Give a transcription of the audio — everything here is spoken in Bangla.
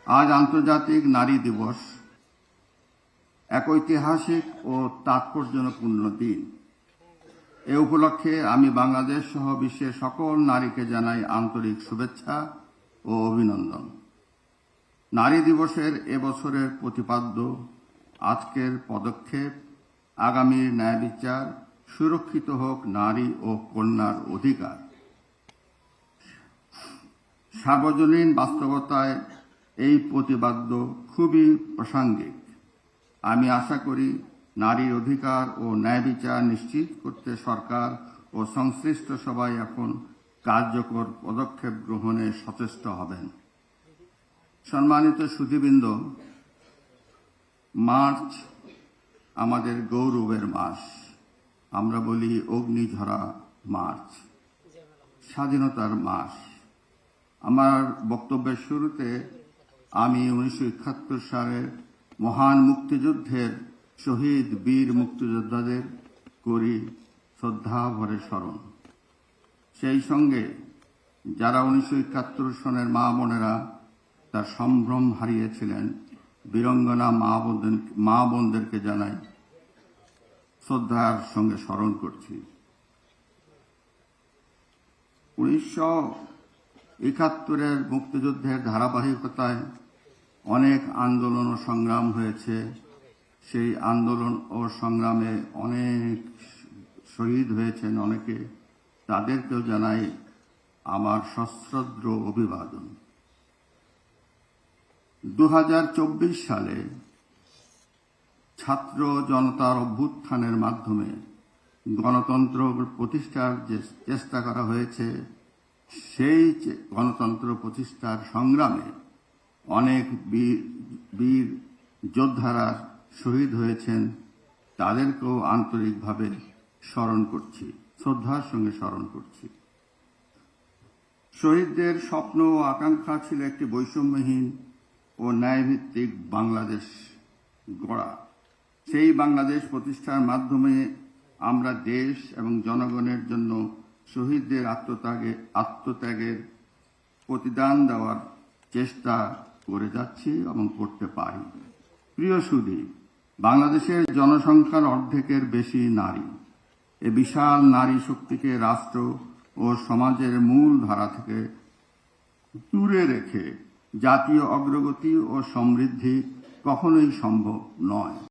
আজ আন্তর্জাতিক নারী দিবস, এক ঐতিহাসিক ও তাৎপর্যপূর্ণ দিন। এ উপলক্ষে আমি বাংলাদেশ সহ বিশ্বের সকল নারীকে জানাই আন্তরিক শুভেচ্ছা ও অভিনন্দন। নারী দিবসের এবছরের প্রতিপাদ্য আজকের পদক্ষেপ আগামীর ন্যায় বিচার, সুরক্ষিত হোক নারী ও কন্যার অধিকার। সার্বজনীন বাস্তবতায় এই প্রতিপাদ্য খুবই প্রাসঙ্গিক। আমি আশা করি নারীর অধিকার ও ন্যায় বিচার নিশ্চিত করতে সরকার ও সংশ্লিষ্ট সবাই এখন কার্যকর পদক্ষেপ গ্রহণে সচেষ্ট হবেন। সম্মানিত সুধীবৃন্দ, মার্চ আমাদের গৌরবের মাস। আমরা বলি অগ্নিঝরা মার্চ, স্বাধীনতার মাস। আমার বক্তব্যের শুরুতে আমি 1971 সালের মহান মুক্তিযুদ্ধের শহীদ বীর মুক্তিযোদ্ধাদের করি শ্রদ্ধা ভরে স্মরণ। সেই সঙ্গে যারা 1971 সনের মা বোনেরা তার সম্ভ্রম হারিয়েছিলেন, বীরঙ্গনা মা বোনদেরকে জানাই শ্রদ্ধার সঙ্গে স্মরণ করছি। 1971 মুক্তিযুদ্ধের ধারাবাহিকতায় অনেক আন্দোলন ও সংগ্রাম হয়েছে। সেই আন্দোলন ও সংগ্রামে অনেক শহীদ হয়েছেন অনেকে, তাদেরকেও জানাই আমার সশ্রদ্ধ অভিবাদন। 2024 সালে ছাত্র জনতার অভ্যুত্থানের মাধ্যমে গণতন্ত্র প্রতিষ্ঠার যে চেষ্টা করা হয়েছে, সেই গণতন্ত্র প্রতিষ্ঠার সংগ্রামে অনেক বীর যোদ্ধারা শহীদ হয়েছেন, তাদেরকেও আন্তরিকভাবে স্মরণ করছি, শ্রদ্ধার সঙ্গে স্মরণ করছি। শহীদদের স্বপ্ন ও আকাঙ্ক্ষা ছিল একটি বৈষম্যহীন ও ন্যায়ভিত্তিক বাংলাদেশ গড়া। সেই বাংলাদেশ প্রতিষ্ঠার মাধ্যমে আমরা দেশ এবং জনগণের জন্য শহীদদের আত্মত্যাগের প্রতিদান দেওয়ার চেষ্টা করে যাচ্ছি এবং করতে পারি। প্রিয় সুধী, বাংলাদেশের জনসংখ্যার অর্ধেকের বেশি নারী। এ বিশাল নারী শক্তিকে রাষ্ট্র ও সমাজের মূল ধারা থেকে দূরে রেখে জাতীয় অগ্রগতি ও সমৃদ্ধি কখনোই সম্ভব নয়।